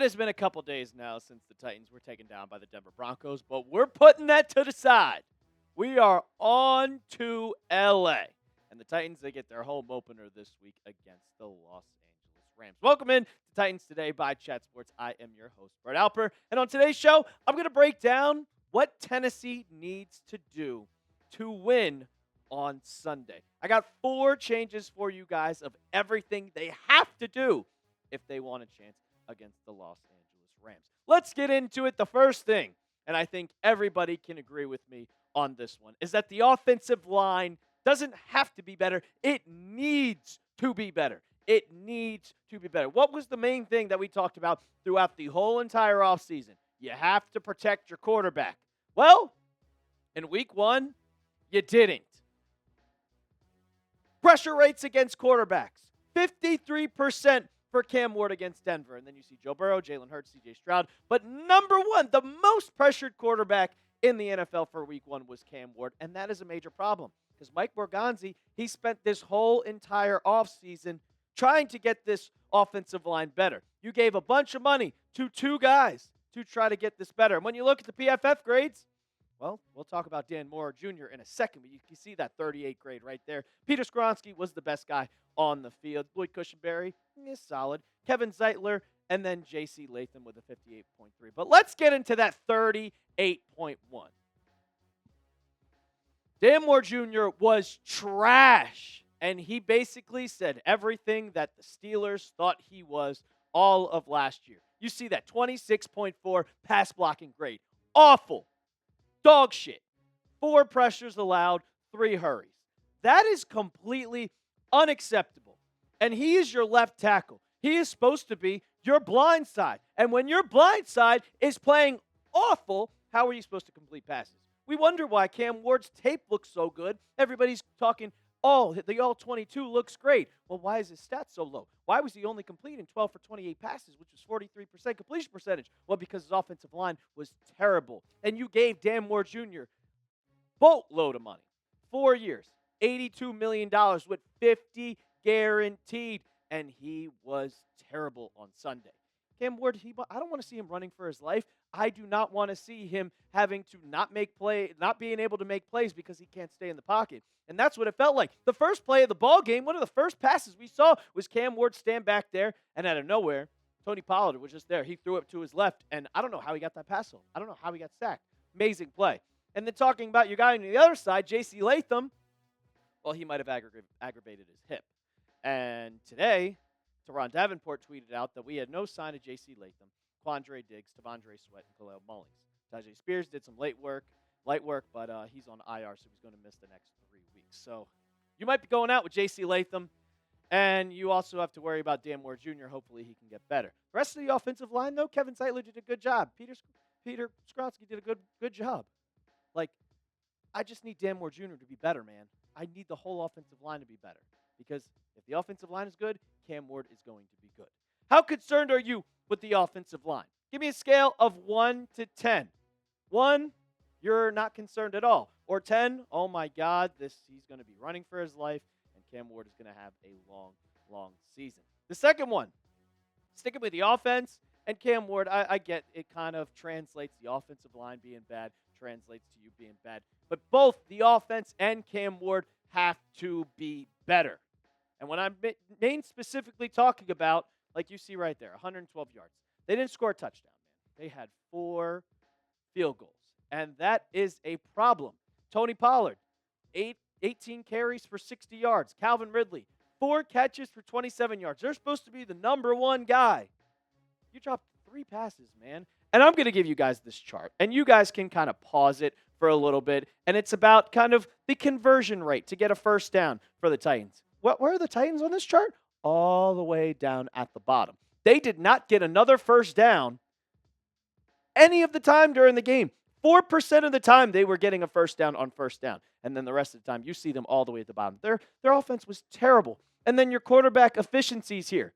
It has been a couple days now since the Titans were taken down by the Denver Broncos, but we're putting that to the side. We are on to LA. And the Titans, they get their home opener this week against the Los Angeles Rams. Welcome in to Titans Today by Chat Sports. I am your host, Brett Alper. And on today's show, I'm going to break down what Tennessee needs to do to win on Sunday. I got 4 changes for you guys of everything they have to do if they want a chance against the Los Angeles Rams. Let's get into it. The first thing, and I think everybody can agree with me on this one, is that the offensive line doesn't have to be better. It needs to be better. It needs to be better. What was the main thing that we talked about throughout the whole entire offseason? You have to protect your quarterback. Well, in week 1, you didn't. Pressure rates against quarterbacks, 53% for Cam Ward against Denver. And then you see Joe Burrow, Jalen Hurts, C.J. Stroud. But number 1, the most pressured quarterback in the NFL for week 1 was Cam Ward. And that is a major problem because Mike Borgonzi, he spent this whole entire offseason trying to get this offensive line better. You gave a bunch of money to 2 guys to try to get this better. And when you look at the PFF grades, well, we'll talk about Dan Moore Jr. in a second, but you can see that 38 grade right there. Peter Skoronski was the best guy on the field. Lloyd Cushenberry is solid. Kevin Zeitler, and then J.C. Latham with a 58.3. But let's get into that 38.1. Dan Moore Jr. was trash, and he basically said everything that the Steelers thought he was all of last year. You see that 26.4 pass blocking grade. Awful. Dog shit. 4 pressures allowed, 3 hurries. That is completely unacceptable. And he is your left tackle. He is supposed to be your blind side. And when your blind side is playing awful, how are you supposed to complete passes? We wonder why Cam Ward's tape looks so good. Everybody's talking, oh, the all-22 looks great. Well, why is his stats so low? Why was he only completing 12 for 28 passes, which was 43% completion percentage? Well, because his offensive line was terrible. And you gave Dan Moore Jr. boatload of money. 4 years, $82 million with 50 guaranteed. And he was terrible on Sunday. Cam Ward, I don't want to see him running for his life. I do not want to see him having to not being able to make plays because he can't stay in the pocket. And that's what it felt like. The first play of the ball game, one of the first passes we saw was Cam Ward stand back there, and out of nowhere, Tony Pollard was just there. He threw it to his left, and I don't know how he got that pass home. I don't know how he got sacked. Amazing play. And then talking about your guy on the other side, J.C. Latham, well, he might have aggravated his hip. And today, Teron Davenport tweeted out that we had no sign of J.C. Latham, Quandre Diggs, Tavondre Sweat, and Khalil Mullings. Tajay Spears did some light work, but he's on IR, so he's going to miss the next 3 weeks. So you might be going out with J.C. Latham, and you also have to worry about Dan Moore Jr. Hopefully he can get better. The rest of the offensive line, though, Kevin Zeitler did a good job. Peter Skoronski did a good job. I just need Dan Moore Jr. to be better, man. I need the whole offensive line to be better. Because if the offensive line is good, Cam Ward is going to be good. How concerned are you with the offensive line? Give me a scale of 1 to 10. 1, you're not concerned at all. Or 10, oh my God, he's going to be running for his life, and Cam Ward is going to have a long, long season. The second one, sticking with the offense, and Cam Ward, I get it kind of translates the offensive line being bad, translates to you being bad. But both the offense and Cam Ward have to be better. And when I'm specifically talking about, like you see right there, 112 yards. They didn't score a touchdown, man. They had 4 field goals. And that is a problem. Tony Pollard, 18 carries for 60 yards. Calvin Ridley, 4 catches for 27 yards. They're supposed to be the number 1 guy. You dropped 3 passes, man. And I'm going to give you guys this chart. And you guys can kind of pause it for a little bit. And it's about kind of the conversion rate to get a first down for the Titans. Where are the Titans on this chart? All the way down at the bottom. They did not get another first down any of the time during the game. 4% of the time they were getting a first down on first down. And then the rest of the time, you see them all the way at the bottom. Their offense was terrible. And then your quarterback efficiencies here.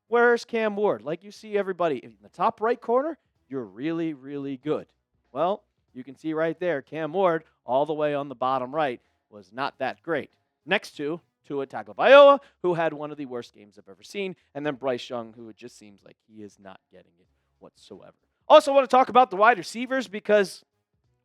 Where's Cam Ward? Like you see everybody in the top right corner, you're really, really good. Well, you can see right there, Cam Ward, all the way on the bottom right, was not that great. Next to Tua Tagovailoa, who had one of the worst games I've ever seen, and then Bryce Young, who it just seems like he is not getting it whatsoever. Also, want to talk about the wide receivers because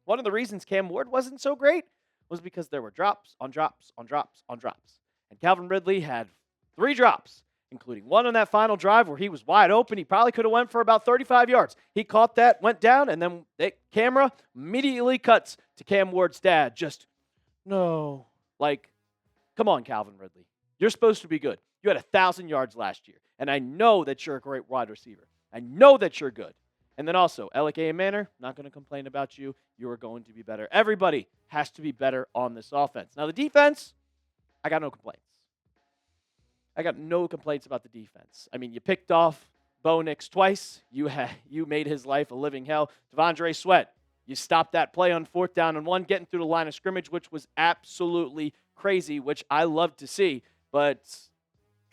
one of the reasons Cam Ward wasn't so great was because there were drops on drops on drops on drops. And Calvin Ridley had 3 drops, including one on that final drive where he was wide open. He probably could have went for about 35 yards. He caught that, went down, and then the camera immediately cuts to Cam Ward's dad. Just, no. Like, come on, Calvin Ridley. You're supposed to be good. You had 1,000 yards last year, and I know that you're a great wide receiver. I know that you're good. And then also, Alec A. Manor, not going to complain about you. You are going to be better. Everybody has to be better on this offense. Now, the defense, I got no complaints. I got no complaints about the defense. I mean, you picked off Bo Nix twice. You made his life a living hell. Devondre Sweat, you stopped that play on 4th down and 1, getting through the line of scrimmage, which was absolutely crazy, which I love to see. But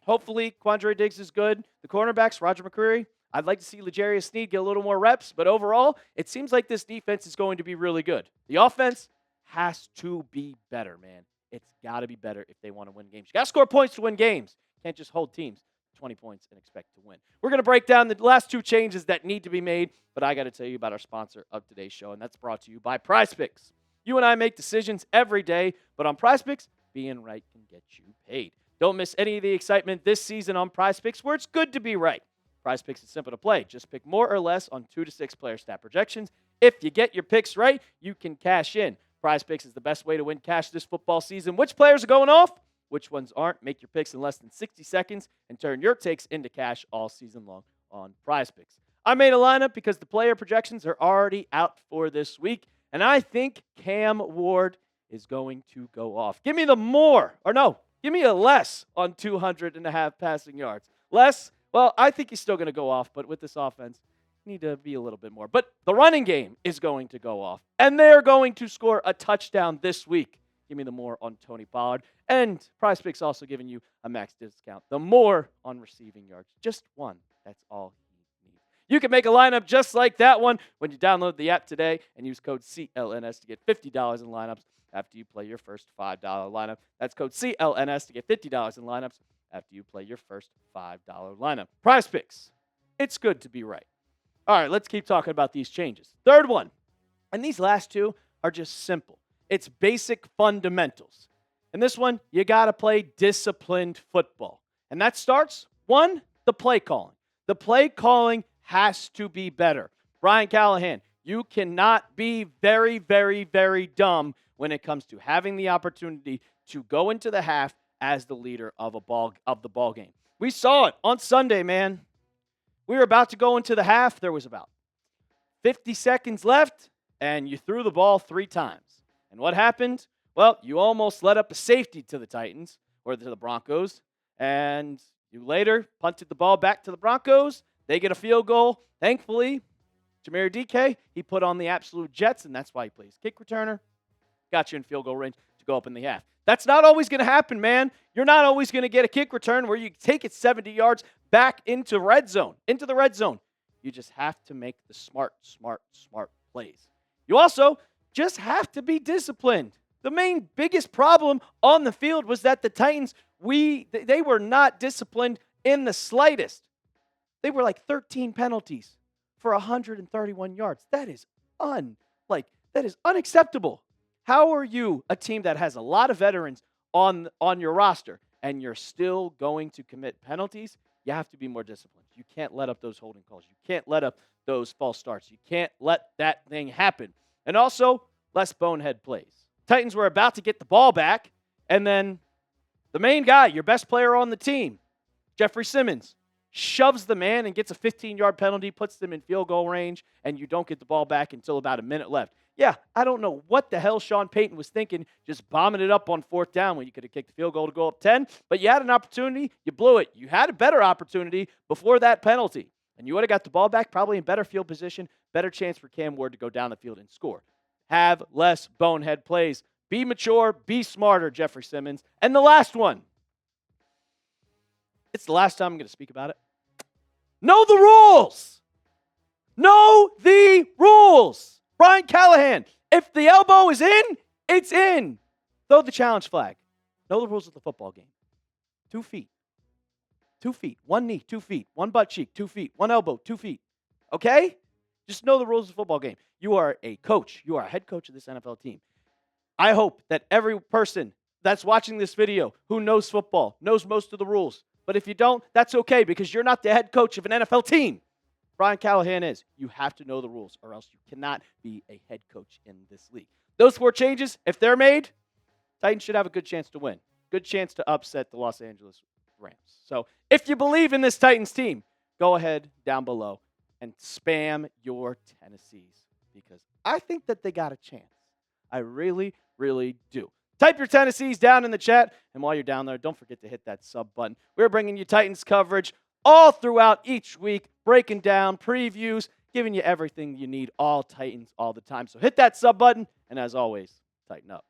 hopefully, Quandre Diggs is good. The cornerbacks, Roger McCreary, I'd like to see L'Jarius Sneed get a little more reps, but overall, it seems like this defense is going to be really good. The offense has to be better, man. It's got to be better if they want to win games. You got to score points to win games. Can't just hold teams 20 points and expect to win. We're going to break down the last 2 changes that need to be made, but I got to tell you about our sponsor of today's show, and that's brought to you by PrizePicks. You and I make decisions every day, but on PrizePicks, being right can get you paid. Don't miss any of the excitement this season on PrizePicks, where it's good to be right. PrizePicks is simple to play. Just pick more or less on 2 to 6 player stat projections. If you get your picks right, you can cash in. PrizePicks is the best way to win cash this football season. Which players are going off? Which ones aren't? Make your picks in less than 60 seconds and turn your takes into cash all season long on PrizePicks. I made a lineup because the player projections are already out for this week, and I think Cam Ward is going to go off. Give me the more, or no, give me a less on 200.5 passing yards. Less? Well, I think he's still going to go off, but with this offense, you need to be a little bit more. But the running game is going to go off, and they're going to score a touchdown this week. Give me the more on Tony Pollard. And PrizePicks also giving you a max discount. The more on receiving yards. Just one. That's all you need. You can make a lineup just like that one when you download the app today and use code CLNS to get $50 in lineups after you play your first $5 lineup. That's code CLNS to get $50 in lineups after you play your first $5 lineup. PrizePicks. It's good to be right. All right, let's keep talking about these changes. Third one, and these last 2 are just simple. It's basic fundamentals. And this one, you got to play disciplined football. And that starts, 1, the play calling. The play calling has to be better. Brian Callahan, you cannot be very, very, very dumb when it comes to having the opportunity to go into the half as the leader of the ball game. We saw it on Sunday, man. We were about to go into the half. There was about 50 seconds left, and you threw the ball 3 times. And what happened? Well, you almost let up a safety to the Titans, or to the Broncos, and you later punted the ball back to the Broncos. They get a field goal. Thankfully, Jameer DK, he put on the absolute Jets, and that's why he plays kick returner. Got you in field goal range to go up in the half. That's not always going to happen, man. You're not always going to get a kick return where you take it 70 yards back into the red zone. You just have to make the smart plays. You also just have to be disciplined. The biggest problem on the field was that the Titans, they were not disciplined in the slightest. They were like 13 penalties for 131 yards. That is unacceptable. How are you a team that has a lot of veterans on your roster and you're still going to commit penalties? You have to be more disciplined. You can't let up those holding calls. You can't let up those false starts. You can't let that thing happen. And also, less bonehead plays. Titans were about to get the ball back, and then the main guy, your best player on the team, Jeffrey Simmons, shoves the man and gets a 15-yard penalty, puts them in field goal range, and you don't get the ball back until about a minute left. Yeah, I don't know what the hell Sean Payton was thinking, just bombing it up on 4th down when you could have kicked the field goal to go up 10, but you had an opportunity, you blew it. You had a better opportunity before that penalty, and you would have got the ball back probably in better field position, better chance for Cam Ward to go down the field and score. Have less bonehead plays. Be mature, be smarter, Jeffrey Simmons. And the last one. It's the last time I'm going to speak about it. Know the rules. Know the rules. Brian Callahan, if the elbow is in, it's in. Throw the challenge flag. Know the rules of the football game. 2 feet. 2 feet. 1 knee, 2 feet. 1 butt cheek, 2 feet. 1 elbow, 2 feet. okay? Just know the rules of the football game. You are a coach. You are a head coach of this NFL team. I hope that every person that's watching this video who knows football knows most of the rules. But if you don't, that's okay because you're not the head coach of an NFL team. Brian Callahan is. You have to know the rules or else you cannot be a head coach in this league. Those 4 changes, if they're made, Titans should have a good chance to win. Good chance to upset the Los Angeles Rams. So if you believe in this Titans team, go ahead down below and spam your Tennessees because I think that they got a chance. I really, really do. Type your Tennessees down in the chat. And while you're down there, don't forget to hit that sub button. We're bringing you Titans coverage all throughout each week, breaking down previews, giving you everything you need, all Titans, all the time. So hit that sub button. And as always, tighten up.